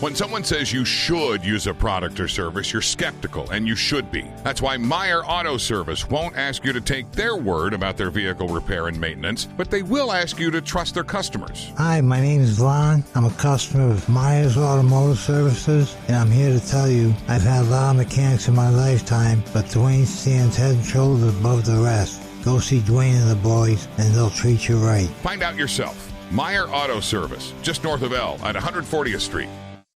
When someone says you should use a product or service, you're skeptical, and you should be. That's why Meyer Auto Service won't ask you to take their word about their vehicle repair and maintenance, but they will ask you to trust their customers. Hi, my name is Lon. I'm a customer of Myers Automotive Services, and I'm here to tell you I've had a lot of mechanics in my lifetime, but Dwayne stands head and shoulders above the rest. Go see Dwayne and the boys, and they'll treat you right. Find out yourself. Meyer Auto Service, just north of L at 140th Street.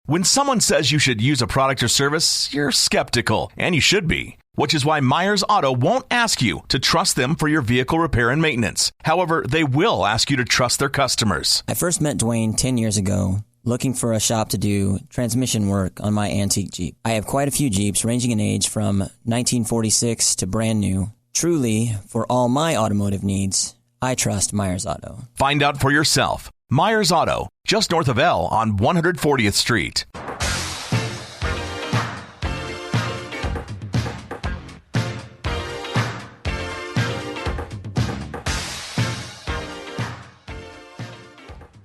When someone says you should use a product or service, you're skeptical, and you should be, which is why Myers Auto won't ask you to trust them for your vehicle repair and maintenance. However, they will ask you to trust their customers. I first met Dwayne 10 years ago, looking for a shop to do transmission work on my antique Jeep. I have quite a few Jeeps ranging in age from 1946 to brand new. Truly, for all my automotive needs, I trust Myers Auto. Find out for yourself. Myers Auto, just north of L on 140th Street.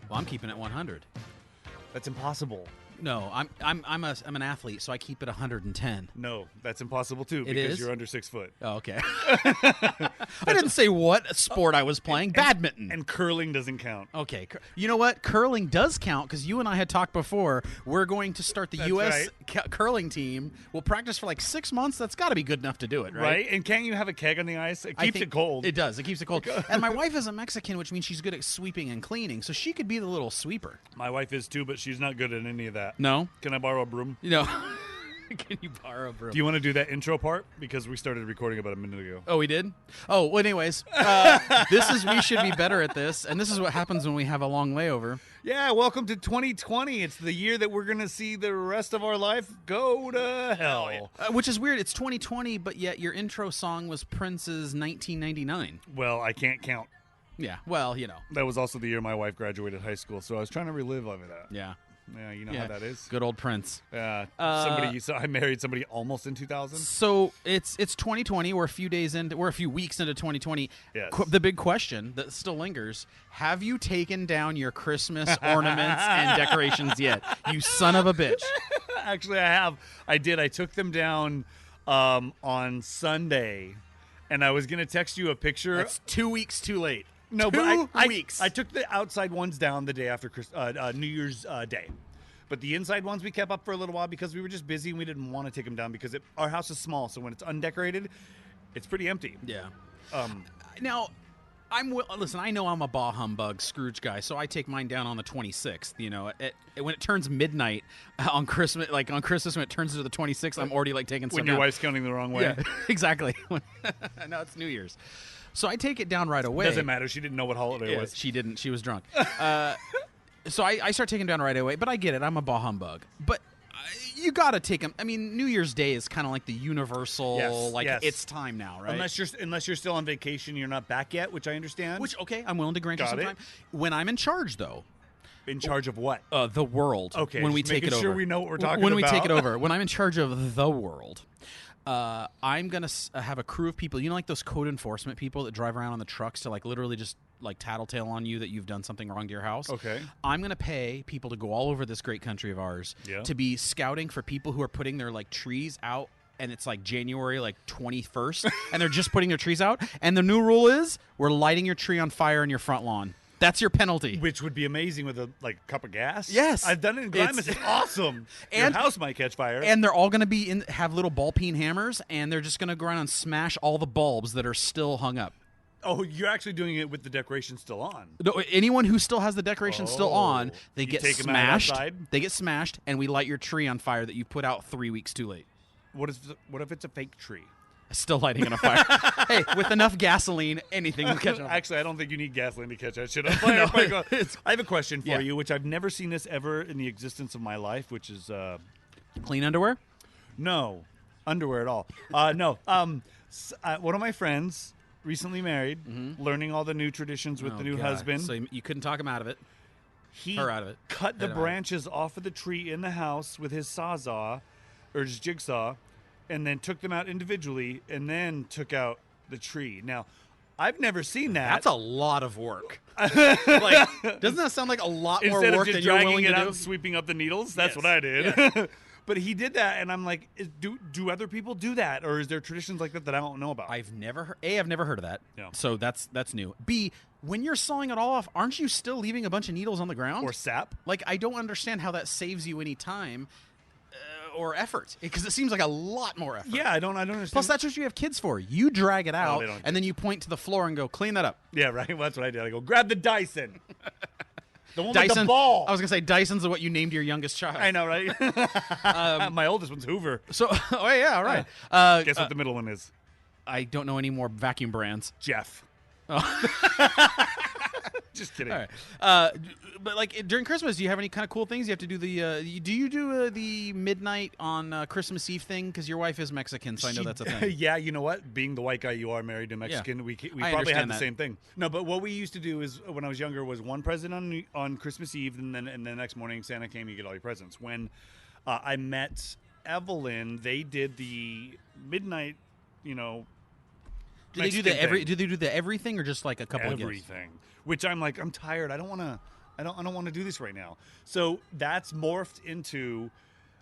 Well, I'm keeping it 100. That's impossible. No, I'm an athlete, so I keep it 110. No, that's impossible too It because is? you're under 6 foot. Oh, okay. I didn't say what sport I was playing. Badminton. And curling doesn't count. Okay. You know what? Curling does count because you and I had talked before. We're going to start the That's U.S. right. Curling team. We'll practice for like 6 months. That's got to be good enough to do it, right? Right? And can't you have a keg on the ice? It I keeps think it cold. It does. It keeps it cold. And my wife is a Mexican, which means she's good at sweeping and cleaning, so she could be the little sweeper. My wife is too, but she's not good at any of that. No? Can I borrow a broom? You know, can you borrow a broom? Do you want to do that intro part? Because we started recording about a minute ago. Oh, we did? Oh, well, anyways, we should be better at this, and this is what happens when we have a long layover. Yeah, welcome to 2020. It's the year that we're going to see the rest of our life go to hell. Which is weird. It's 2020, but yet your intro song was Prince's 1999. Well, I can't count. Yeah, well, you know. That was also the year my wife graduated high school, so I was trying to relive over that. Yeah. Yeah, you know how that is. Good old Prince. Yeah. So I married somebody almost in 2000. So it's 2020. We're a few weeks into 2020. Yes. The big question that still lingers: have you taken down your Christmas ornaments and decorations yet? You son of a bitch. Actually, I have. I did. I took them down on Sunday, and I was gonna text you a picture. That's 2 weeks too late. No, Two but weeks. I took the outside ones down the day after New Year's Day. But the inside ones we kept up for a little while because we were just busy and we didn't want to take them down because our house is small. So when it's undecorated, it's pretty empty. Yeah. Now, listen, I know I'm a bah humbug Scrooge guy, so I take mine down on the 26th. You know, when it turns midnight on Christmas, when it turns into the 26th, I'm already taking some. When your wife's counting the wrong way. Yeah, exactly. No, it's New Year's. So I take it down right away. Doesn't matter. She didn't know what holiday it was. She didn't. She was drunk. So I start taking them down right away. But I get it. I'm a bah humbug. But you got to take them. I mean, New Year's Day is kind of like the universal, yes. It's time now, right? Unless you're still on vacation, you're not back yet, which I understand. Which, okay, I'm willing to grant you some time. When I'm in charge, though. In charge of what? The world. Okay. When we take it over. Sure we know what we're talking about. When we take it over. When I'm in charge of the world. I'm going to have a crew of people, like those code enforcement people that drive around on the trucks to literally just tattletale on you that you've done something wrong to your house. Okay. I'm going to pay people to go all over this great country of ours to be scouting for people who are putting their trees out, and it's January 21st and they're just putting their trees out. And the new rule is we're lighting your tree on fire in your front lawn. That's your penalty. Which would be amazing with a cup of gas. Yes. I've done it in Grimus. It's awesome. And your house might catch fire. And they're all going to have little ball peen hammers, and they're just going to go around and smash all the bulbs that are still hung up. Oh, you're actually doing it with the decoration still on. No, anyone who still has the decoration still on, they get take 'em out smashed. outside? They get smashed, and we light your tree on fire that you put out 3 weeks too late. What if it's a fake tree? Still lighting it on fire. Hey, with enough gasoline, anything will catch on. Actually, I don't think you need gasoline to catch that shit on fire. I have a question for you, which I've never seen this ever in the existence of my life, which is clean underwear? No, underwear at all. No. One of my friends recently married, learning all the new traditions with the new husband. So you couldn't talk him out of it. Her out of it. Cut the branches off of the tree in the house with his sawzall or his jigsaw, and then took them out individually, and then took out the tree. Now, I've never seen that. That's a lot of work. Like, doesn't that sound like a lot more Instead work of than just you're dragging willing it to out do? and sweeping up the needles. That's Yes. what I did. Yes. But he did that, and I'm like, do other people do that, or is there traditions like that I don't know about? I've never heard of that. Yeah. So that's new. B, when you're sawing it all off, aren't you still leaving a bunch of needles on the ground? Or sap? Like, I don't understand how that saves you any time or effort, because it seems like a lot more effort. Yeah, I don't understand. Plus, that's what you have kids for. You drag it out, they don't have and then you point to the floor and go, clean that up. Yeah, right. Well, that's what I did. I go, grab the Dyson. The one Dyson. with the ball. I was going to say, Dyson's what you named your youngest child. I know, right? My oldest one's Hoover. So, oh, yeah, all right. Guess what the middle one is? I don't know any more vacuum brands. Jeff. Just kidding. All right. But like during Christmas, do you have any kind of cool things you have to do? Do you do the midnight on Christmas Eve thing? Because your wife is Mexican, so I know that's a thing. Yeah, you know what? Being the white guy you are, married to a Mexican, we I probably had understand the that. same thing. No, but what we used to do is when I was younger was one present on Christmas Eve, and then the next morning Santa came, you get all your presents. When I met Evelyn, they did the midnight, Do they do Mexican the thing. do they do the everything or just like a couple of gifts? everything. Which I'm like, I'm tired. I don't want to do this right now. So that's morphed into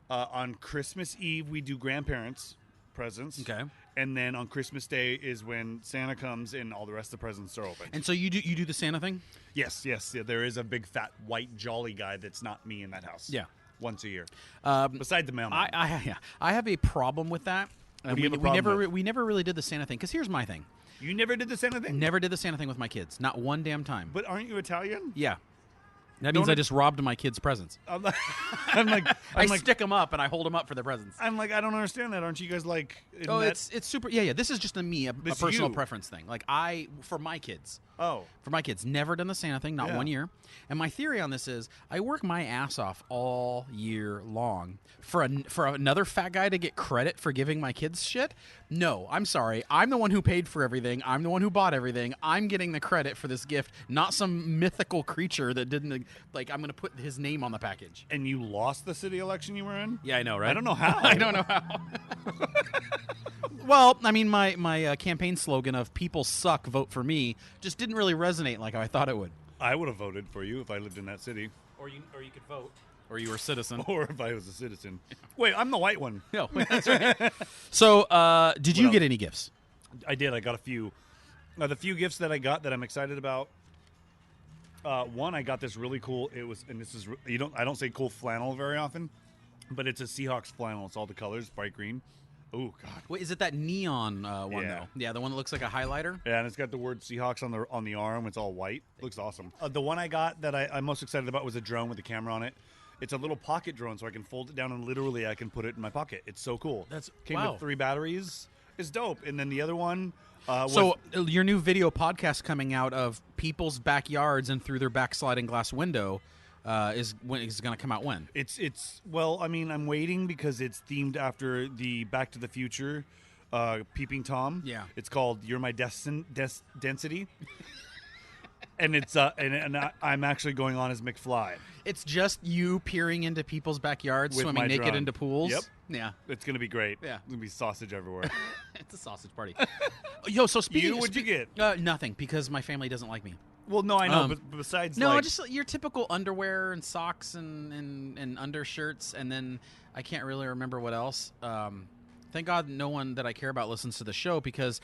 on Christmas Eve we do grandparents presents. Okay. And then on Christmas Day is when Santa comes and all the rest of the presents are open. And so you do the Santa thing? Yes. Yeah, there is a big fat white jolly guy that's not me in that house. Yeah. Once a year. Besides the mailman. I have a problem with that. What do you have a problem with? We never really did the Santa thing, because here's my thing. You never did the Santa thing? Never did the Santa thing with my kids. Not one damn time. But aren't you Italian? Yeah. That means Don't I it- just robbed my kids' presents. I'm I like, stick them up and I hold them up for their presents. I don't understand that. Aren't you guys like? isn't Oh, that- it's super. Yeah. This is just a This personal you. preference thing. Like for my kids. Oh. For my kids, never done the Santa thing, not Yeah. 1 year. And my theory on this is, I work my ass off all year long for another fat guy to get credit for giving my kids shit. No, I'm sorry. I'm the one who paid for everything. I'm the one who bought everything. I'm getting the credit for this gift, not some mythical creature that didn't like. I'm going to put his name on the package. And you lost the city election you were in? Yeah, I know, right? I don't know how. I don't know how. Well, I mean, my campaign slogan of "People suck, vote for me" just didn't really resonate like I thought it would. I would have voted for you if I lived in that city. Or you could vote, or you were a citizen. Or if I was a citizen. Wait, I'm the white one. No, that's right. So, did you else? get any gifts? I did. I got a few. The few gifts that I got that I'm excited about. One, I got this really cool. I don't say cool flannel very often, but it's a Seahawks flannel. It's all the colors, bright green. Oh God. Wait, is it that neon one Yeah. though? Yeah, the one that looks like a highlighter. Yeah, and it's got the word Seahawks on the arm. It's all white. Looks awesome. The one I got that I'm most excited about was a drone with a camera on it. It's a little pocket drone, so I can fold it down and literally I can put it in my pocket. It's so cool. Came wow. with 3 batteries. It's dope. And then the other one. So your new video podcast coming out of people's backyards and through their backsliding glass window is going to come out when? It's well, I mean, I'm waiting because it's themed after the Back to the Future Peeping Tom. Yeah. It's called You're My Density. And it's I'm actually going on as McFly. It's just you peering into people's backyards, With swimming my naked drone. into pools. Yep. Yeah. It's gonna be great. Yeah. It's gonna be sausage everywhere. It's a sausage party. Yo, so speaking, What'd you get? Nothing, because my family doesn't like me. Well, no, I know, Um, but besides, No, like, just your typical underwear and socks and undershirts, and then I can't really remember what else. Thank God no one that I care about listens to the show, because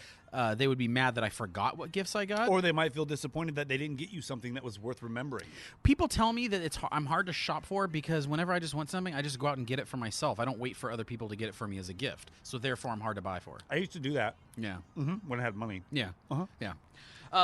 they would be mad that I forgot what gifts I got. or they might feel disappointed that they didn't get you something that was worth remembering. People tell me that I'm hard to shop for, because whenever I just want something, I just go out and get it for myself. I don't wait for other people to get it for me as a gift. So therefore, I'm hard to buy for. I used to do that Yeah. when I had money. Yeah. Uh-huh. Yeah.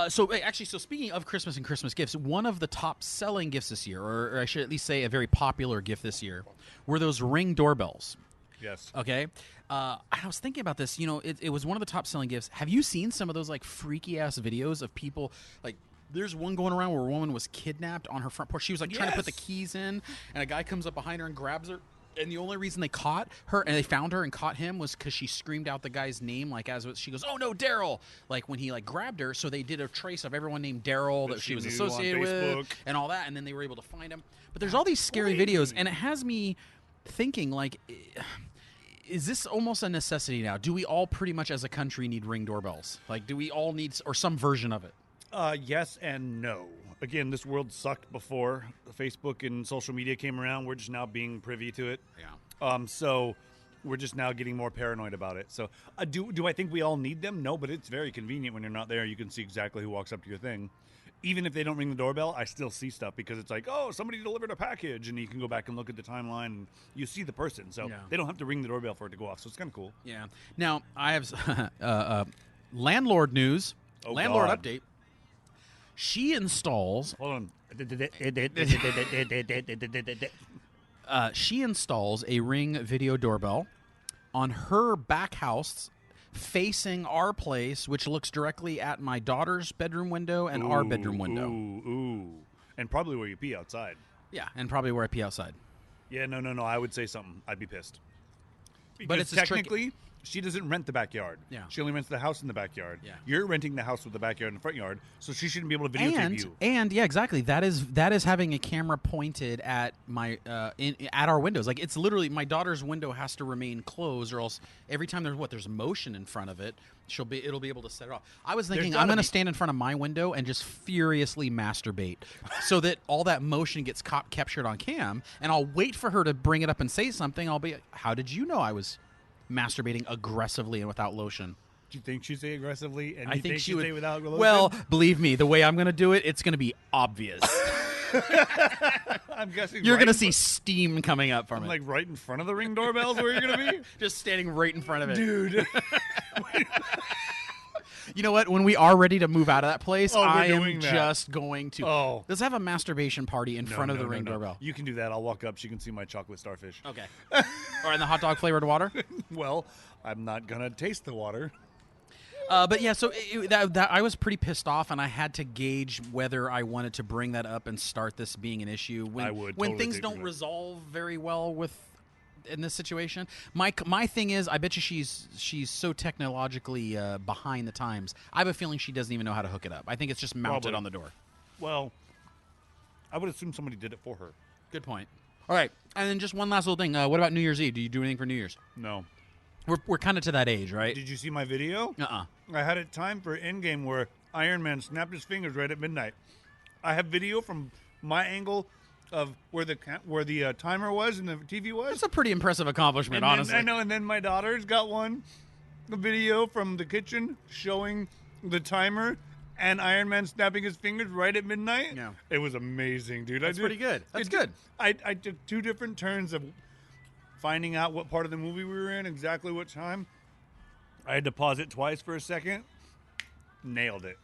So speaking of Christmas and Christmas gifts, one of the top selling gifts this year, or I should at least say a very popular gift this year, were those Ring doorbells. Yes. Okay. I was thinking about this. You know, it was one of the top selling gifts. Have you seen some of those like freaky ass videos of people like? There's one going around where a woman was kidnapped on her front porch. She was like trying to put the Yes. keys in, and a guy comes up behind her and grabs her. And the only reason they caught her and they found her and caught him was because she screamed out the guy's name, like she goes, "Oh no, Daryl!" Like when he like grabbed her. So they did a trace of everyone named Daryl that she was she knew on associated with, Facebook. and all that. And then they were able to find him. But there's all these scary videos, and it has me thinking like, is this almost a necessity now? Do we all pretty much as a country need Ring doorbells? Like, do we all need, or some version of it? Yes and no. Again, this world sucked before Facebook and social media came around. We're just now being privy to it. Yeah. So we're just now getting more paranoid about it. So do I think we all need them? No, but it's very convenient when you're not there. You can see exactly who walks up to your thing. Even if they don't ring the doorbell, I still see stuff because it's like, oh, somebody delivered a package, and you can go back and look at the timeline, and you see the person. So they don't have to ring the doorbell for it to go off. So it's kind of cool. Yeah. Now, I have landlord news. Oh, landlord God. update. She installs... Hold on. She installs a Ring video doorbell on her back house facing our place, which looks directly at my daughter's bedroom window and our bedroom window. Ooh. And probably where you pee outside. Yeah, and probably where I pee outside. Yeah, no. I would say something. I'd be pissed. Because But it's technically, she doesn't rent the backyard. Yeah. She only rents the house in the backyard. Yeah. You're renting the house with the backyard and the front yard, so she shouldn't be able to videotape you. And yeah, exactly. That is having a camera pointed at my at our windows. Like, it's literally my daughter's window has to remain closed, or else every time there's motion in front of it, it'll be able to set it off. I was thinking I'm going to stand in front of my window and just furiously masturbate, so that all that motion gets captured on cam, and I'll wait for her to bring it up and say something. I'll be, how did you know I was masturbating aggressively and without lotion? Do you think she'd say aggressively? And I you think she she'd would. say without lotion? Well, believe me, the way I'm going to do it, it's going to be obvious. I'm guessing You're going to see steam coming up from it. like right in front of the Ring doorbells where you're going to be? Just standing right in front of it. Dude. You know what? When we are ready to move out of that place, we're I am doing that. just going to... Oh. Let's have a masturbation party in front of the Ring doorbell. You can do that. I'll walk up. She can see my chocolate starfish. Okay. Or in the hot dog flavored water? Well, I'm not going to taste the water. But yeah, so that I was pretty pissed off, and I had to gauge whether I wanted to bring that up and start this being an issue. When, I would when totally things take don't that. resolve very well in this situation. My thing is, I bet you she's so technologically behind the times. I have a feeling she doesn't even know how to hook it up. I think it's just mounted Probably. on the door. Well, I would assume somebody did it for her. Good point. All right, and then just one last little thing. What about New Year's Eve? Do you do anything for New Year's? No. We're kind of to that age, right? Did you see my video? Uh-uh. I had it timed for Endgame where Iron Man snapped his fingers right at midnight. I have video from my angle of where the timer was and the TV was. That's a pretty impressive accomplishment, honestly. I know, and then my daughter's got a video from the kitchen showing the timer and Iron Man snapping his fingers right at midnight. Yeah. It was amazing, dude. That's pretty good. That's good. I took two different turns of finding out what part of the movie we were in, exactly what time. I had to pause it twice for a second. Nailed it.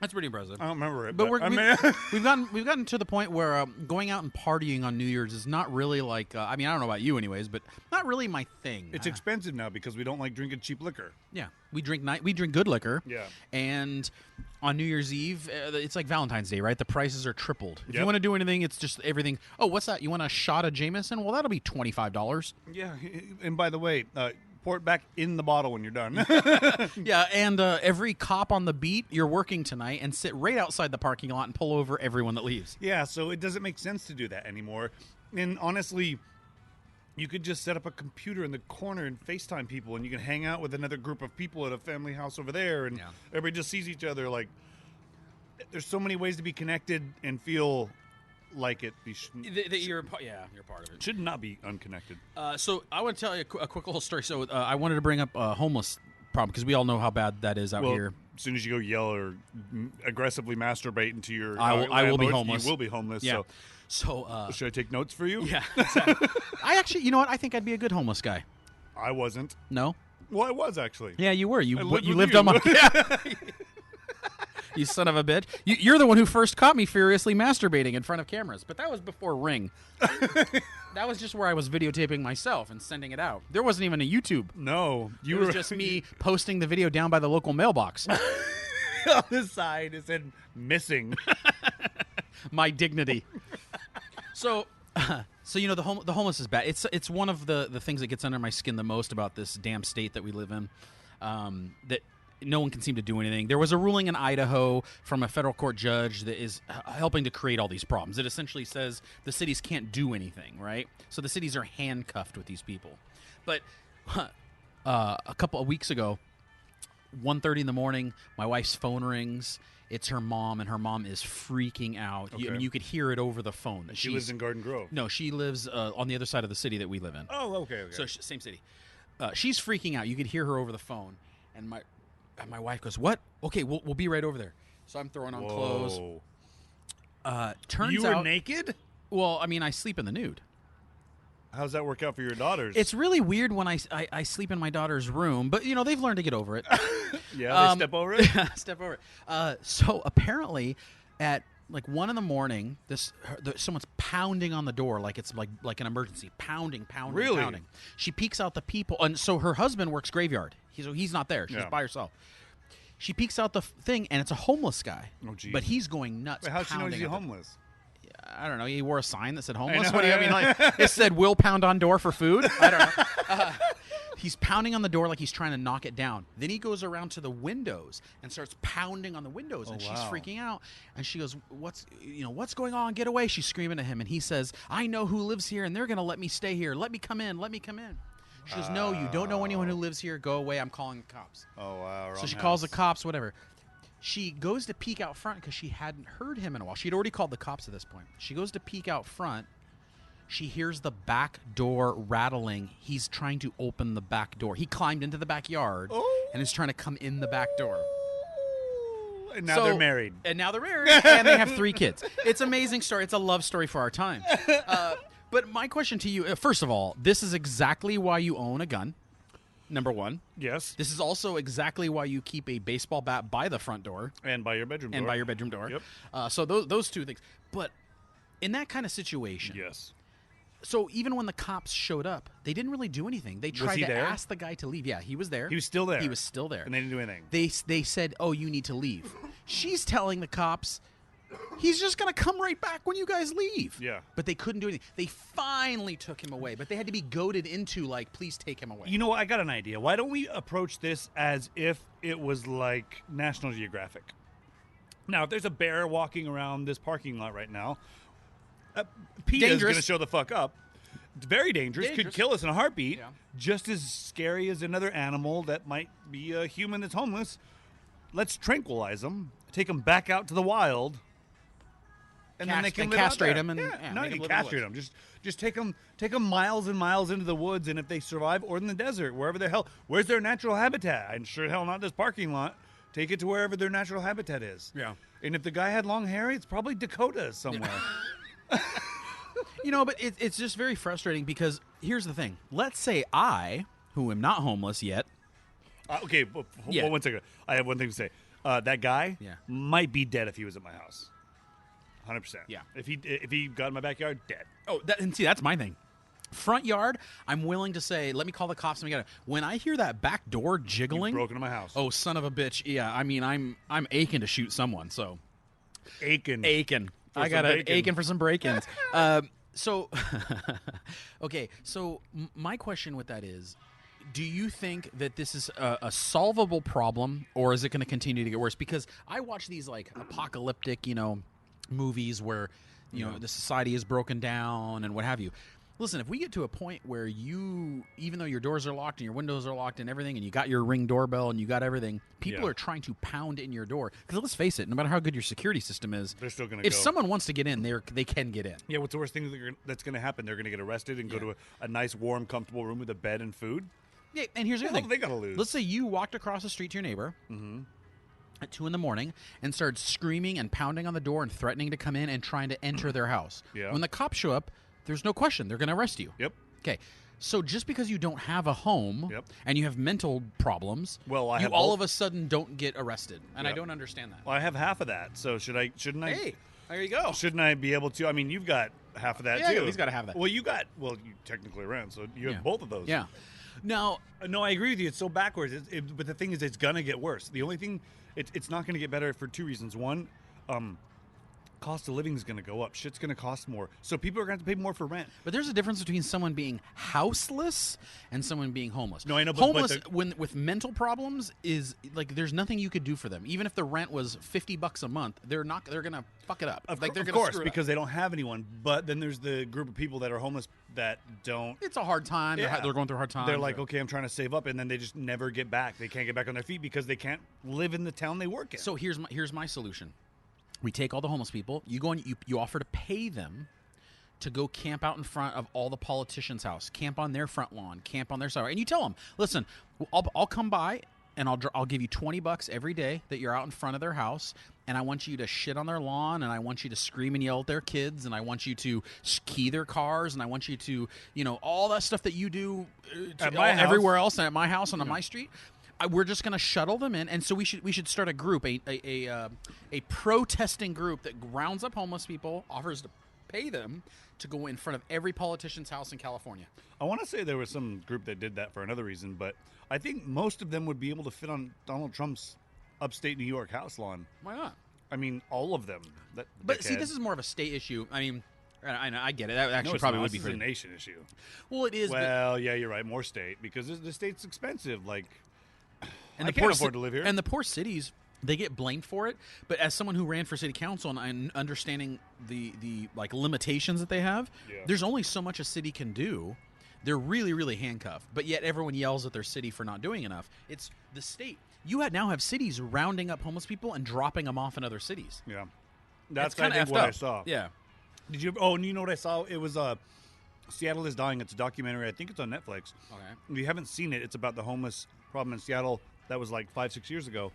That's pretty impressive. I don't remember it, But but we've gotten to the point where going out and partying on New Year's is not really like I don't know about you anyways, but not really my thing. it's expensive now because we don't like drinking cheap liquor. Yeah, we drink good liquor. Yeah. And on New Year's Eve, it's like Valentine's Day, right? The prices are tripled. If you Yep. want to do anything, it's just everything. Oh, what's that? You want a shot of Jameson? Well, that'll be $25. Yeah, and by the way, pour it back in the bottle when you're done. Yeah, and every cop on the beat, you're working tonight, and sit right outside the parking lot and pull over everyone that leaves. Yeah, so it doesn't make sense to do that anymore. And honestly, you could just set up a computer in the corner and FaceTime people, and you can hang out with another group of people at a family house over there, and Yeah. everybody just sees each other. Like, there's so many ways to be connected and feel like it. You're part of it. Should not be unconnected. So I want to tell you a quick little story. So I wanted to bring up a homeless problem because we all know how bad that is out here. As soon as you go yell or aggressively masturbate into your I will be landlord, homeless. You will be homeless. Yeah. So So should I take notes for you? yeah, exactly. I actually, you know what? I think I'd be a good homeless guy. I wasn't. No. Well, I was actually. Yeah, you were. I You lived with lived you. on my. Yeah. You son of a bitch. You're the one who first caught me furiously masturbating in front of cameras, but that was before Ring. That was just where I was videotaping myself and sending it out. There wasn't even a YouTube. No, It was just me posting the video down by the local mailbox. on the side. It said missing. My dignity. So you know the homeless is bad. It's one of the things that gets under my skin the most about this damn state that we live in. That no one can seem to do anything. There was a ruling in Idaho from a federal court judge that is helping to create all these problems. It essentially says the cities can't do anything, right? So the cities are handcuffed with these people. But a couple of weeks ago, 1:30 in the morning, my wife's phone rings. It's her mom, and her mom is freaking out. Okay. You could hear it over the phone. She lives in Garden Grove. No, she lives on the other side of the city that we live in. Oh, okay. So same city. She's freaking out. You could hear her over the phone, and my wife goes, "What? Okay, we'll be right over there." So I'm throwing on clothes. Turns you were out, naked? well, I mean, I sleep in the nude. How's that work out for your daughters? It's really weird when I sleep in my daughter's room, but they've learned to get over it. Yeah, they step over it. Step over it. So apparently, at like 1 a.m, someone's pounding on the door like it's like an emergency. Pounding. Really? Pounding. She peeks out the people, and so her husband works graveyard. He's not there. She's by herself. She peeks out the thing, and it's a homeless guy. Oh, geez. But he's going nuts. Wait, how'd she know he's pounding at the- homeless? I don't know. He wore a sign that said homeless. know. What do you mean? Like it said, "Will pound on door for food." I don't know. He's pounding on the door like he's trying to knock it down. Then he goes around to the windows and starts pounding on the windows, and she's freaking out. And she goes, "What's going on? Get away!" She's screaming at him, and he says, "I know who lives here, and they're gonna let me stay here. Let me come in. Let me come in." She goes, "No, you don't know anyone who lives here. Go away. I'm calling the cops." Oh, wow. So she calls the cops. Whatever. She goes to peek out front because she hadn't heard him in a while. She'd already called the cops at this point. She goes to peek out front. She hears the back door rattling. He's trying to open the back door. He climbed into the backyard and is trying to come in the back door. And now they're married. And now they're married, and they have 3 kids. It's an amazing story. It's a love story for our time. But my question to you, first of all, this is exactly why you own a gun. Number 1. Yes. This is also exactly why you keep a baseball bat by the front door. And by your bedroom door. And by your bedroom door. Yep. So those 2 things. But in that kind of situation. Yes. So even when the cops showed up, they didn't really do anything. They tried to ask the guy to leave. Yeah, he was there. He was still there. He was still there. And they didn't do anything. They said, "Oh, you need to leave." She's telling the cops, "He's just going to come right back when you guys leave." Yeah. But they couldn't do anything. They finally took him away, but they had to be goaded into, like, please take him away. You know what? I got an idea. Why don't we approach this as if it was like National Geographic? Now, if there's a bear walking around this parking lot right now, PETA's going to show the fuck up. It's very dangerous. Could kill us in a heartbeat. Yeah. Just as scary as another animal that might be a human that's homeless. Let's tranquilize them, take them back out to the wild, and then they can live castrate out there. them. And not even castrate them. Just take them miles and miles into the woods, and if they survive, or in the desert, wherever the hell, where's their natural habitat? I'm sure hell not this parking lot. Take it to wherever their natural habitat is. Yeah. And if the guy had long hair, it's probably Dakota somewhere. But it's just very frustrating because here's the thing. Let's say I, who am not homeless yet. Okay, well, 1 second. I have one thing to say. That guy might be dead if he was at my house. 100%. Yeah. If he got in my backyard, dead. Oh, and see, that's my thing. Front yard, I'm willing to say, let me call the cops and we got it. When I hear that back door jiggling, You've broken into my house. Oh, son of a bitch! Yeah, I mean, I'm aching to shoot someone. So aching. I got an aching for some break-ins. So, okay. So my question with that is, do you think that this is a solvable problem, or is it going to continue to get worse? Because I watch these like apocalyptic, movies where the society is broken down and what have you. Listen, if we get to a point where even though your doors are locked and your windows are locked and everything, and you got your Ring doorbell and you got everything, people are trying to pound in your door. Because let's face it, no matter how good your security system is, they're still going to If someone wants to get in, they can get in. Yeah, what's the worst thing that's going to happen? They're going to get arrested and go to a nice, warm, comfortable room with a bed and food? Yeah, and here's the other thing. They got to lose. Let's say you walked across the street to your neighbor at 2 a.m. and started screaming and pounding on the door and threatening to come in and trying to enter their house. Yeah. When the cops show up, there's no question. They're going to arrest you. Yep. Okay, so just because you don't have a home and you have mental problems, you all of a sudden don't get arrested, and I don't understand that. Well, I have half of that, so shouldn't I? Hey, there you go. Shouldn't I be able to? I mean, you've got half of that too. Yeah, he's got to have that. Well, you technically rent, so you have both of those. Yeah. Now, no, I agree with you. It's so backwards. But the thing is, it's gonna get worse. The only thing, it's not gonna get better for 2 reasons. One, cost of living is going to go up. Shit's going to cost more. So people are going to have to pay more for rent. But there's a difference between someone being houseless and someone being homeless. No, I know. Homeless with mental problems is like there's nothing you could do for them. Even if the rent was $50 a month, they're going to fuck it up. Of they're gonna course, screw it because they don't have anyone. But then there's the group of people that are homeless that don't. It's a hard time. Yeah. They're going through hard times. They're like, okay, I'm trying to save up, and then they just never get back. They can't get back on their feet because they can't live in the town they work in. So here's my solution. We take all the homeless people. You go and you offer to pay them to go camp out in front of all the politicians' house, camp on their front lawn, camp on their side, and you tell them, listen, I'll come by and I'll give you $20 every day that you're out in front of their house, and I want you to shit on their lawn, and I want you to scream and yell at their kids, and I want you to key their cars, and I want you to, all that stuff that you do everywhere else and at my house and on my street. We're just going to shuttle them in, and so we should start a group, a protesting group that rounds up homeless people, offers to pay them to go in front of every politician's house in California. I want to say there was some group that did that for another reason, but I think most of them would be able to fit on Donald Trump's upstate New York house lawn. Why not? I mean, all of them. But see, this is more of a state issue. I mean, I get it. That actually probably would be a nation issue. Well, it is. Well, yeah, you're right. More state because the state's expensive. Like. And I can't afford to live here. And the poor cities, they get blamed for it. But as someone who ran for city council and understanding the like limitations that they have, there's only so much a city can do. They're really, really handcuffed. But yet everyone yells at their city for not doing enough. It's the state. You now have cities rounding up homeless people and dropping them off in other cities. Yeah, that's kind of what I saw. Yeah. Did you? Oh, and you know what I saw? It was Seattle is Dying. It's a documentary. I think it's on Netflix. Okay. If you haven't seen it, it's about the homeless problem in Seattle. That was like 5-6 years ago,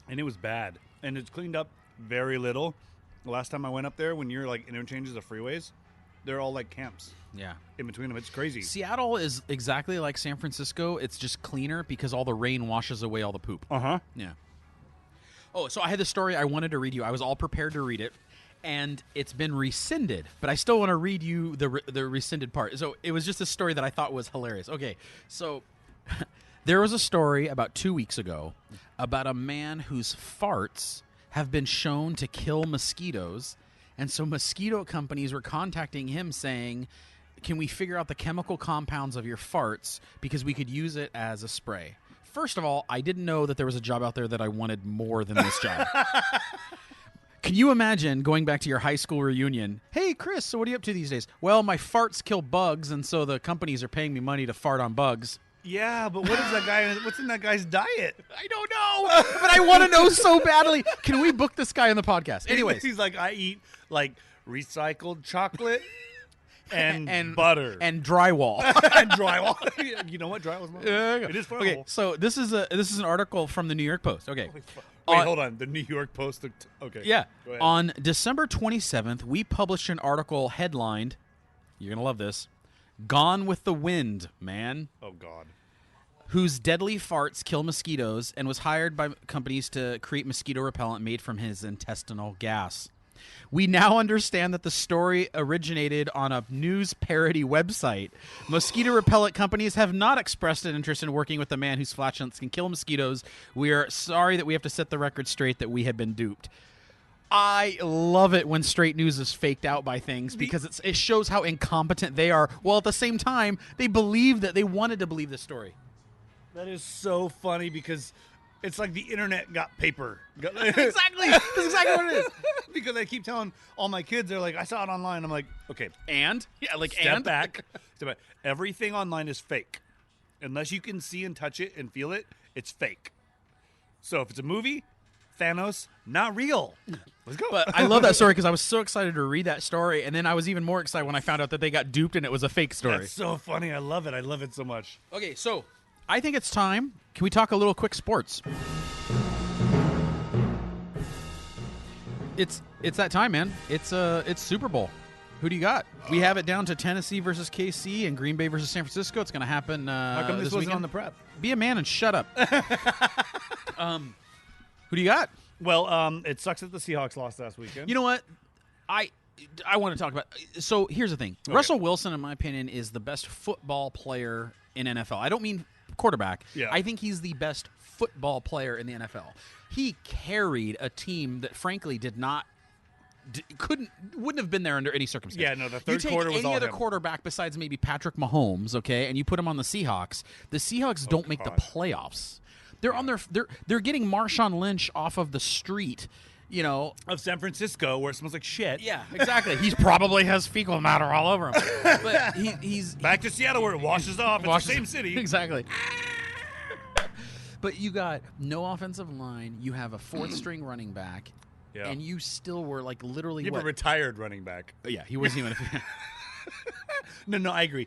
and it was bad. And it's cleaned up very little. The last time I went up there, when you're like interchanges of freeways, they're all like camps. Yeah. In between them, it's crazy. Seattle is exactly like San Francisco. It's just cleaner because all the rain washes away all the poop. Yeah. Oh, so I had this story I wanted to read you. I was all prepared to read it, and it's been rescinded. But I still want to read you the rescinded part. So it was just a story that I thought was hilarious. Okay, so. There was a story about 2 weeks ago about a man whose farts have been shown to kill mosquitoes. And so mosquito companies were contacting him saying, can we figure out the chemical compounds of your farts because we could use it as a spray? First of all, I didn't know that there was a job out there that I wanted more than this job. Can you imagine going back to your high school reunion? Hey, Chris, so what are you up to these days? Well, my farts kill bugs, and so the companies are paying me money to fart on bugs. Yeah, but what's in that guy's diet? I don't know, but I want to know so badly. Can we book this guy on the podcast? Anyways. He's like, I eat like recycled chocolate and butter. And drywall. And drywall. You know what? Drywall's more. It is fun. Okay, so this is an article from the New York Post. Okay. Wait, hold on. The New York Post. Okay. Yeah. On December 27th, we published an article headlined, you're going to love this, Gone with the Wind, man. Oh, God. Whose deadly farts kill mosquitoes and was hired by companies to create mosquito repellent made from his intestinal gas. We now understand that the story originated on a news parody website. Mosquito repellent companies have not expressed an interest in working with a man whose flatulence can kill mosquitoes. We are sorry that we have to set the record straight that we have been duped. I love it when straight news is faked out by things because it shows how incompetent they are, while at the same time, they believe that they wanted to believe this story. That is so funny because it's like the internet got paper. Exactly. That's exactly what it is. Because I keep telling all my kids, they're like, I saw it online. I'm like, okay. And? Yeah, like, Step back. Everything online is fake. Unless you can see and touch it and feel it, it's fake. So if it's a movie, Thanos, not real. Let's go. But I love that story because I was so excited to read that story, and then I was even more excited when I found out that they got duped and it was a fake story. That's so funny. I love it. I love it so much. Okay, so I think it's time. Can we talk a little quick sports? It's that time, man. It's Super Bowl. Who do you got? We have it down to Tennessee versus KC and Green Bay versus San Francisco. It's going to happen. How come this wasn't weekend? on the prep? Be a man and shut up. Who do you got? Well, it sucks that the Seahawks lost last weekend. You know what? I want to talk about. So here's the thing. Okay. Russell Wilson, in my opinion, is the best football player in NFL. I don't mean quarterback. Yeah. I think he's the best football player in the NFL. He carried a team that, frankly, did not wouldn't have been there under any circumstance. Yeah, no, the third quarter was any all other him. quarterback besides maybe Patrick Mahomes, okay, and you put him on the Seahawks. The Seahawks don't make the playoffs. They're on they're getting Marshawn Lynch off of the street, of San Francisco, where it smells like shit. Yeah, exactly. He probably has fecal matter all over him. But he's back to Seattle where it washes off. It's the same city. Exactly. But you got no offensive line. You have a fourth-string running back, and you still were like literally. You have a retired running back. Oh, yeah, he wasn't even. No, I agree.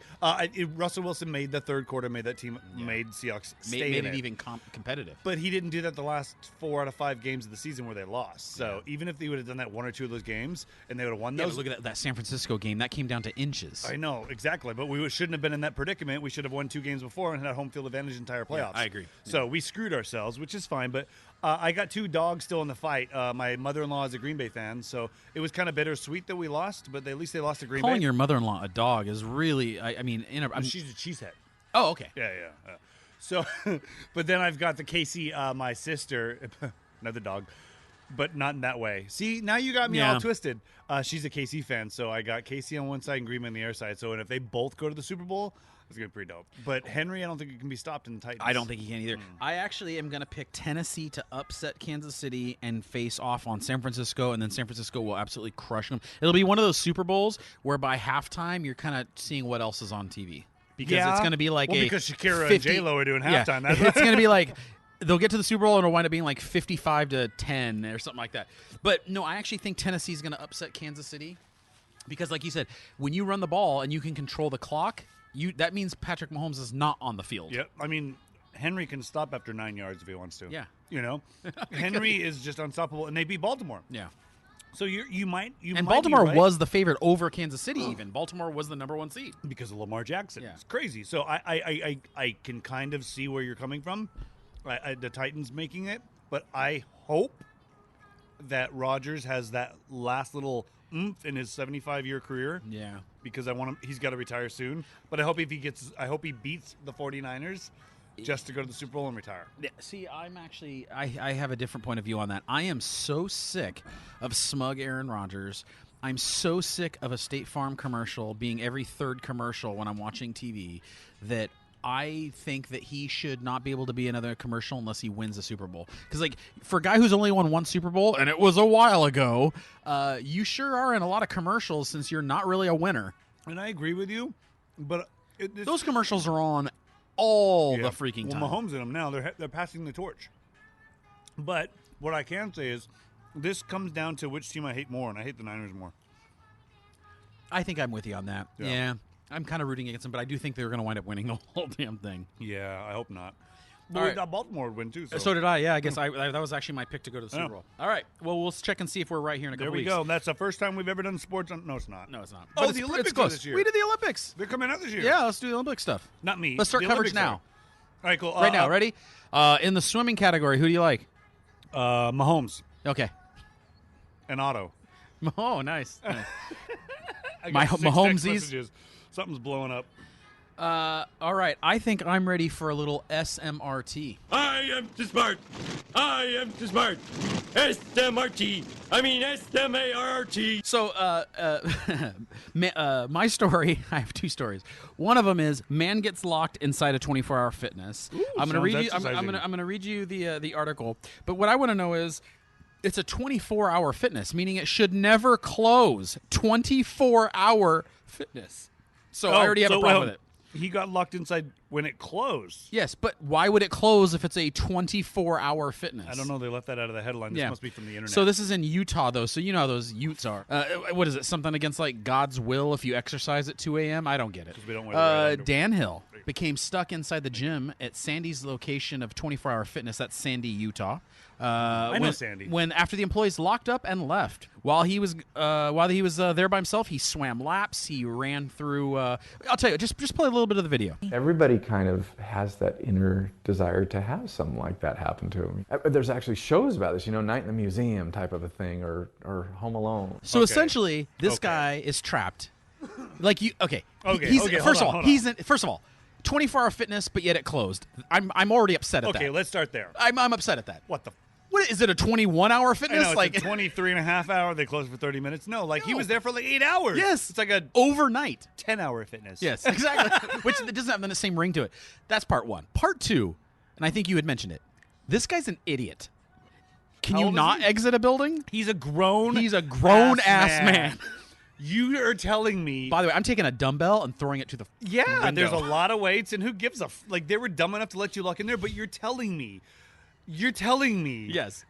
Russell Wilson made the third quarter, made that team, made Seahawks stay made in it it. even competitive. But he didn't do that the last 4 out of 5 games of the season where they lost. So even if they would have done that 1 or 2 of those games and they would have won those. But look at that San Francisco game. That came down to inches. I know, exactly. But we shouldn't have been in that predicament. We should have won 2 games before and had home field advantage the entire playoffs. Yeah, I agree. So we screwed ourselves, which is fine. But I got 2 dogs still in the fight. My mother-in-law is a Green Bay fan, so it was kind of bittersweet that we lost, but at least they lost to Green Bay. Calling your mother-in-law a dog is really, she's a cheesehead. Oh, okay. Yeah. So, but then I've got the Casey, my sister, another dog, but not in that way. See, now you got me all twisted. She's a KC fan, so I got Casey on one side and Green Bay on the other side. So, and if they both go to the Super Bowl, it's going to be pretty dope. But Henry, I don't think it can be stopped in the Titans. I don't think he can either. I actually am going to pick Tennessee to upset Kansas City and face off on San Francisco, and then San Francisco will absolutely crush them. It'll be one of those Super Bowls where by halftime you're kind of seeing what else is on TV. Because it's going to be like because Shakira and J-Lo are doing halftime. Yeah, it's going to be like they'll get to the Super Bowl and it'll wind up being like 55-10 or something like that. But no, I actually think Tennessee's going to upset Kansas City because, like you said, when you run the ball and you can control the clock, that means Patrick Mahomes is not on the field. Yep. I mean, Henry can stop after 9 yards if he wants to. Yeah. Henry is just unstoppable, and they beat Baltimore. Yeah. So you might Baltimore be right. was the favorite over Kansas City. Even Baltimore was the #1 seed because of Lamar Jackson. Yeah. It's crazy. So I can kind of see where you're coming from. The Titans making it, but I hope that Rodgers has that last little oomph in his 75-year career. Yeah. Because I want him. He's got to retire soon. But I hope I hope he beats the 49ers. Just to go to the Super Bowl and retire. Yeah, see, I have a different point of view on that. I am so sick of smug Aaron Rodgers. I'm so sick of a State Farm commercial being every third commercial when I'm watching TV that I think that he should not be able to be another commercial unless he wins a Super Bowl. Because, like, for a guy who's only won 1 Super Bowl, and it was a while ago, you sure are in a lot of commercials since you're not really a winner. And I agree with you, but those commercials are on all the freaking time. Mahomes in them now. They're passing the torch. But what I can say is this comes down to which team I hate more, and I hate the Niners more. I think I'm with you on that. Yeah. I'm kind of rooting against them, but I do think they're going to wind up winning the whole damn thing. Yeah, I hope not. Well, we thought Baltimore would win, too. So did I. Yeah, I guess that was actually my pick to go to the Super Bowl. All right. Well, we'll check and see if we're right here in a couple weeks. There we go. That's the first time we've ever done sports. No, it's not. No, it's not. Oh, the Olympics are this year. We did the Olympics. They're coming out this year. Yeah, let's do the Olympic stuff. Not me. Let's start The coverage Olympics now. All right, cool. Right now, ready? In the swimming category, who do you like? Mahomes. Okay. And Otto. Oh, nice. Mahomesies. Something's blowing up. All right. I think I'm ready for a little SMRT. I am too smart. I am too smart. SMRT. I mean SMART. So, my story, I have 2 stories. One of them is man gets locked inside a 24-hour fitness. Ooh, I'm going to read you. exercising. I'm going to read you the article. But what I want to know is, it's a 24-hour fitness, meaning it should never close. 24-hour fitness. So I already have a problem with it. He got locked inside when it closed. Yes, but why would it close if it's a 24-hour fitness? I don't know. They left that out of the headline. This must be from the internet. So this is in Utah, though, so you know how those Utes are. What is it, something against, like, God's will if you exercise at 2 a.m.? I don't get it. We don't wear the right underwear. Dan Hill became stuck inside the gym at Sandy's location of 24-hour fitness. That's Sandy, Utah. I know Sandy. When after the employees locked up and left, while he was there by himself, he swam laps. He ran through. I'll tell you, just play a little bit of the video. Everybody kind of has that inner desire to have something like that happen to them. There's actually shows about this, Night in the Museum type of a thing, or Home Alone. So essentially, this guy is trapped. Like you, okay. First of all, 24-hour fitness, but yet it closed. I'm already upset at that. Okay, let's start there. I'm upset at that. What the? What is it? A 21-hour I fitness? know, it's like a 23 and a half hour. They closed for 30 minutes. No, like he was there for like 8 hours. Yes, It's like a overnight. 10-hour fitness. Yes, exactly. Which doesn't have the same ring to it. That's part one. Part two, and I think you had mentioned it. This guy's an idiot. Can How you old is not he? exit a building? He's a grown ass man. You are telling me. By the way, I'm taking a dumbbell and throwing it to the Yeah, window. there's a lot of weights, and who gives a like? They were dumb enough to let you lock in there, but you're telling me, Yes.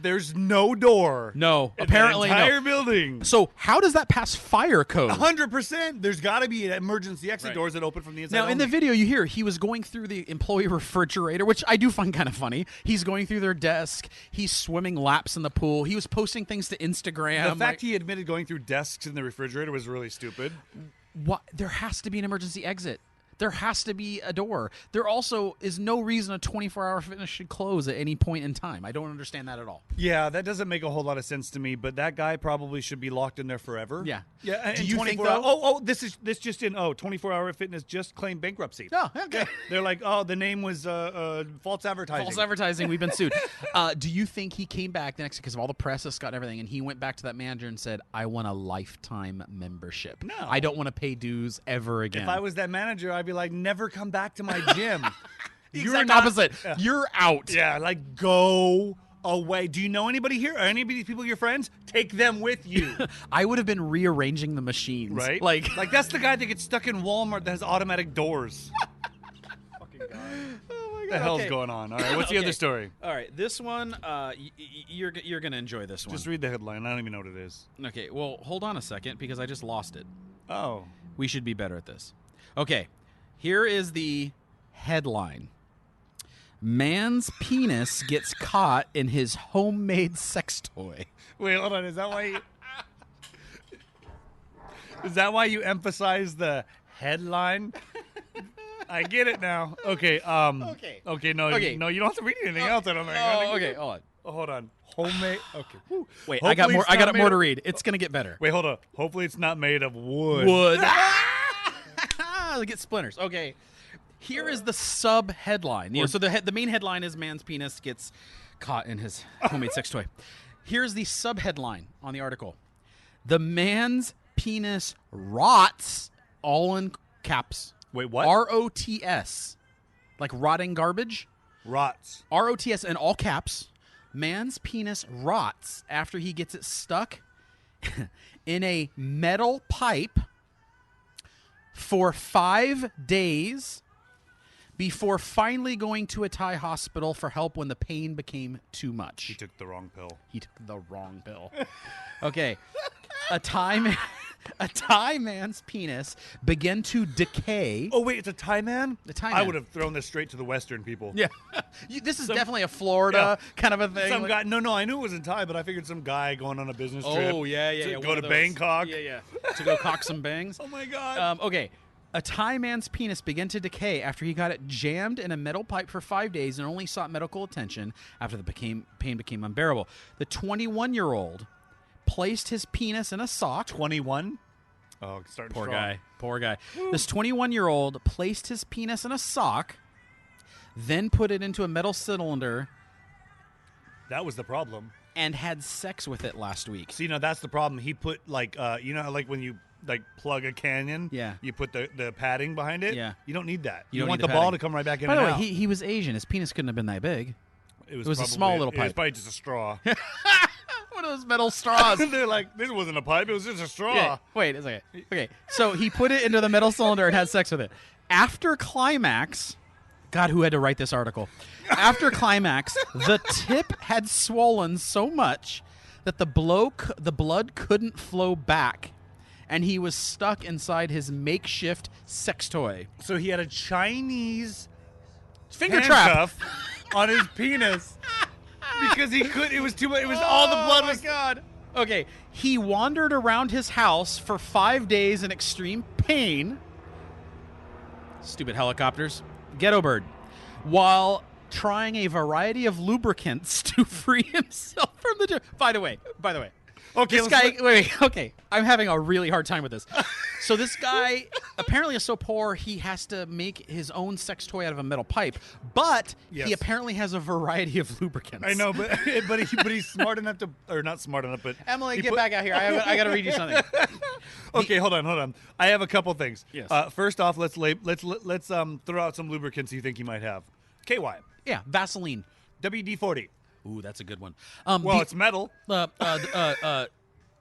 there's no door. No, in apparently the no. entire building. So how does that pass fire code? 100%. There's got to be emergency exit Right. doors that open from the inside. Now, in the only. video, you hear he was going through the employee refrigerator, which I do find kind of funny. He's going through their desk. He's swimming laps in the pool. He was posting things to Instagram. The fact he admitted going through desks in the refrigerator was really stupid. What? There has to be an emergency exit. There has to be a door. There also is no reason a 24-hour fitness should close at any point in time. I don't understand that at all. Yeah, that doesn't make a whole lot of sense to me. But that guy probably should be locked in there forever. Yeah. Yeah. Do and you think, 24 though? this just in. 24-hour fitness just claimed bankruptcy. Oh, okay. They're like, the name was false advertising. False advertising. We've been sued. Do you think he came back the next because of all the press that's got and everything, and he went back to that manager and said, "I want a lifetime membership. No. I don't want to pay dues ever again." If I was that manager, I'd be like, never come back to my gym. the You're exact not- opposite. You're out. Yeah, like go away. Do you know anybody here? Are any of these people your friends? Take them with you. I would have been rearranging the machines. Right? Like that's the guy that gets stuck in Walmart that has automatic doors. Fucking guy. oh my God. What the hell's Okay. going on? All right, what's the Okay. other story? All right, this one, you're going to enjoy this one. Just read the headline. I don't even know what it is. Okay, well, hold on a second because I just lost it. Oh. We should be better at this. Okay, here is the headline. Man's penis gets caught in his homemade sex toy. Wait, hold on. Is that why you emphasize the headline? I get it now. Okay. Okay. Okay. No. Okay. No. You don't have to read anything else. I don't think. Oh, okay, hold on. Oh, hold on. Homemade. Okay. Whew. Wait, Hopefully I got more. it's I not got made more of- to read. It's gonna get better. Wait, hold on. Hopefully it's not made of wood. Wood. Get splinters. Okay. Here is the sub headline. So the main headline is man's penis gets caught in his homemade sex toy. Here's the sub headline on the article. The man's penis rots, all in caps. Wait, what? ROTS. Like rotting garbage. Rots. ROTS in all caps. Man's penis rots after he gets it stuck in a metal pipe for 5 days before finally going to a Thai hospital for help when the pain became too much. He took the wrong pill. He took the wrong pill. Okay. A Thai man's penis began to decay. Oh wait, it's a Thai man. The Thai I man. would have thrown this straight to the Western people. Yeah. This is definitely a Florida kind of a thing. Some Like- guy. No, I knew it was in Thai, but I figured some guy going on a business trip. Oh, yeah. To one go of to those. Bangkok. Yeah. To go cock some bangs. Oh my god. Okay. A Thai man's penis began to decay after he got it jammed in a metal pipe for 5 days and only sought medical attention after the pain became unbearable. The 21-year-old placed his penis in a sock. 21. Oh, starting strong. Poor guy. This 21-year-old placed his penis in a sock, then put it into a metal cylinder That was the problem. and had sex with it last week. See, now that's the problem. He put you know how like when you plug a canyon, Yeah. you put the padding behind it. Yeah. You don't need that. You You, don't want need the the ball padding. to come right back in. By the and way, out. he was Asian. His penis couldn't have been that big. It was a probably- small little It was pipe. probably just a straw. One of those metal straws. They're like, this wasn't a pipe. It was just a straw. Okay, wait a second. Okay, so he put it into the metal cylinder and had sex with it. After climax, God, who had to write this article? After climax, the tip had swollen so much that the blood couldn't flow back, and he was stuck inside his makeshift sex toy. So he had a Chinese Finger trap. handcuff on his penis because he could. It was too much. It was all the blood was. Oh my God. Okay, he wandered around his house for 5 days in extreme pain. Stupid helicopters. Ghetto bird. While trying a variety of lubricants to free himself from the... By the way. Okay, This guy... Wait, okay. I'm having a really hard time with this. So this guy apparently is so poor he has to make his own sex toy out of a metal pipe, but he apparently has a variety of lubricants. I know, but he's smart enough to, or not smart enough, but Emily, get back out here. I got to read you something. Okay, hold on. I have a couple things. Yes. First off, let's throw out some lubricants you think you might have. KY. Yeah, Vaseline. WD-40. Ooh, that's a good one. It's metal.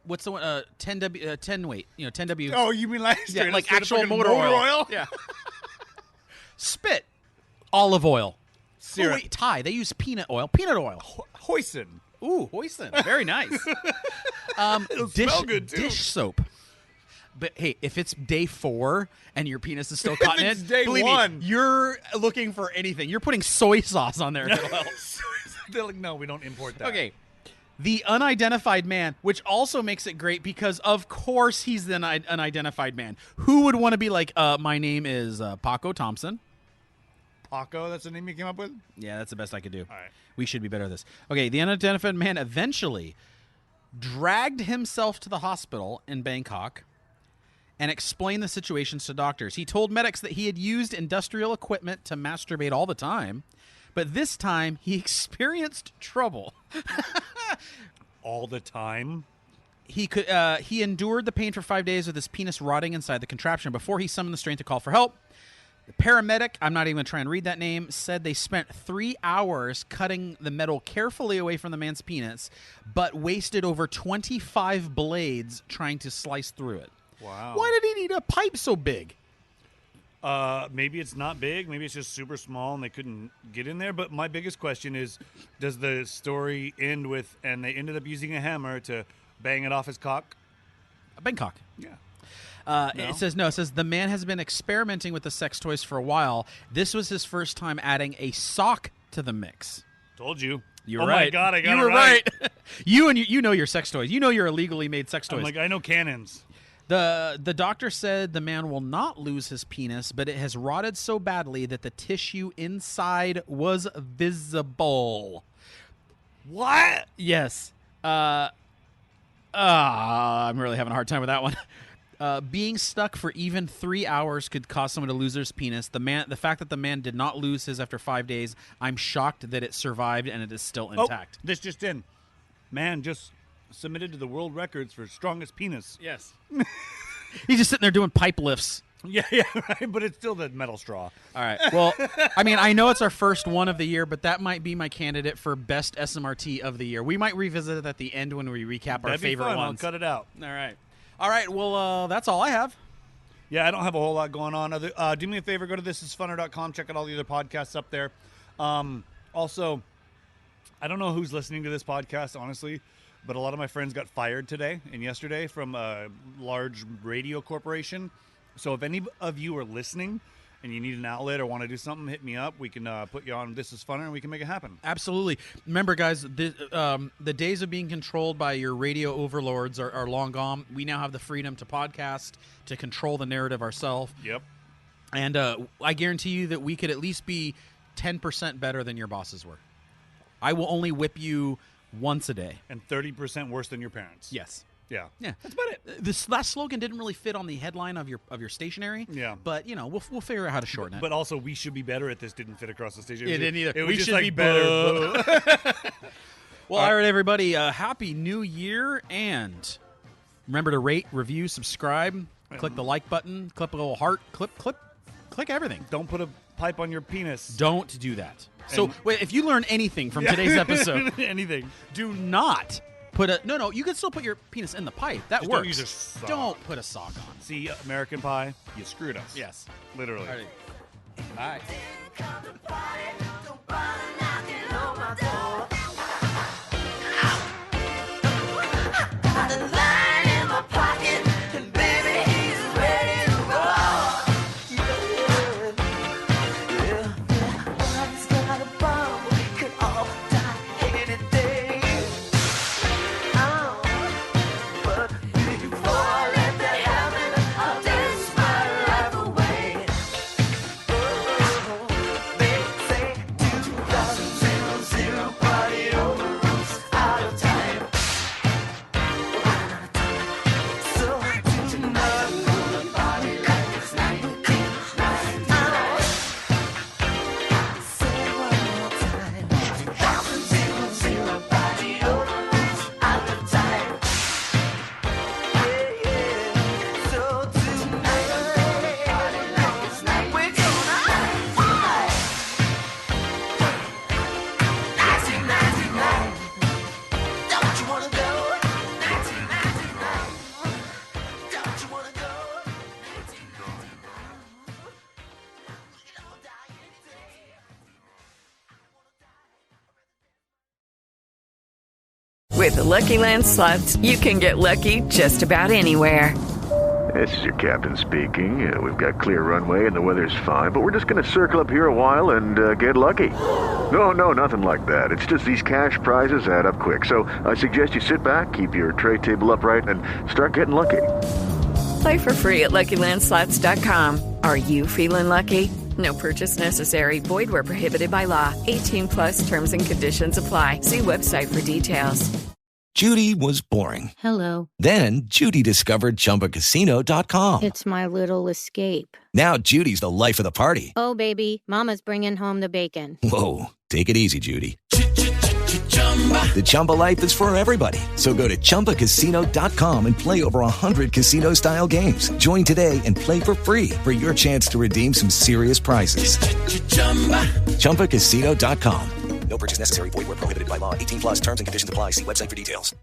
What's the one? 10 weight. 10W. Oh, you mean like like actual motor oil? Yeah. Spit. Olive oil. Syrup. Oh, wait, Thai. They use peanut oil. Peanut oil. Hoisin. Ooh, hoisin. Very nice. It'll smell good too. Dish soap. But hey, if it's day 4 and your penis is still caught in it, day believe 1, me, you're looking for anything. You're putting soy sauce on there. They're like, no, we don't import that. Okay. The unidentified man, which also makes it great because, of course, he's the unidentified man. Who would want to be like, my name is Paco Thompson? Paco, that's the name you came up with? Yeah, that's the best I could do. All right. We should be better at this. Okay, the unidentified man eventually dragged himself to the hospital in Bangkok and explained the situations to doctors. He told medics that he had used industrial equipment to masturbate all the time, but this time he experienced trouble. All the time? He endured the pain for 5 days with his penis rotting inside the contraption before he summoned the strength to call for help. The paramedic, I'm not even going to try and read that name, said they spent 3 hours cutting the metal carefully away from the man's penis, but wasted over 25 blades trying to slice through it. Wow. Why did he need a pipe so big? Maybe it's not big. Maybe it's just super small and they couldn't get in there. But my biggest question is, does the story end with, and they ended up using a hammer to bang it off his cock? Bangkok. Yeah. No? It says the man has been experimenting with the sex toys for a while. This was his first time adding a sock to the mix. Told you. You're right. Oh my God, I got you it were right. you know your sex toys. You know your illegally made sex toys. I'm like, I know cannons. The doctor said the man will not lose his penis, but it has rotted so badly that the tissue inside was visible. What? Yes. I'm really having a hard time with that one. Being stuck for even 3 hours could cause someone to lose their penis. The fact that the man did not lose his after 5 days, I'm shocked that it survived and it is still intact. Oh, this just in. Man just submitted to the world records for strongest penis. Yes. He's just sitting there doing pipe lifts. Yeah, right. But it's still the metal straw. All right. Well, I mean, I know it's our first one of the year, but that might be my candidate for best SMRT of the year. We might revisit it at the end when we recap our favorite fun. ones. I'll cut it out. All right. Well, that's all I have. Yeah, I don't have a whole lot going on. Do me a favor, go to thisisfunner.com, check out all the other podcasts up there. Also, I don't know who's listening to this podcast, honestly, but a lot of my friends got fired today and yesterday from a large radio corporation. So if any of you are listening and you need an outlet or want to do something, hit me up. We can put you on This Is Funner and we can make it happen. Absolutely. Remember, guys, the days of being controlled by your radio overlords are long gone. We now have the freedom to podcast, to control the narrative ourselves. Yep. And I guarantee you that we could at least be 10% better than your bosses were. I will only whip you once a day. And 30% worse than your parents. Yes. Yeah. That's about it. This last slogan didn't really fit on the headline of your stationery. Yeah. But, we'll figure out how to shorten it. But also, we should be better at this didn't fit across the station. It didn't either. It was we should be better. Well, all right, everybody. Happy New Year. And remember to rate, review, subscribe. Click the like button. Click a little heart. Click everything. Don't put a pipe on your penis. Don't do that. So, wait, if you learn anything from today's episode, anything, do not put a... No, you can still put your penis in the pipe. That just works. Don't use a sock. Don't put a sock on. See, American Pie, you screwed us. Yes. Literally. All right. Bye. With the Lucky Land Slots, you can get lucky just about anywhere. This is your captain speaking. We've got clear runway and the weather's fine, but we're just going to circle up here a while and get lucky. No, nothing like that. It's just these cash prizes add up quick. So I suggest you sit back, keep your tray table upright, and start getting lucky. Play for free at LuckyLandSlots.com. Are you feeling lucky? No purchase necessary. Void where prohibited by law. 18 plus terms and conditions apply. See website for details. Judy was boring. Hello. Then Judy discovered ChumbaCasino.com. It's my little escape. Now Judy's the life of the party. Oh, baby, mama's bringing home the bacon. Whoa, take it easy, Judy. The Chumba life is for everybody. So go to ChumbaCasino.com and play over 100 casino-style games. Join today and play for free for your chance to redeem some serious prizes. ChumbaCasino.com. No purchase necessary. Void where prohibited by law. 18 plus terms and conditions apply. See website for details.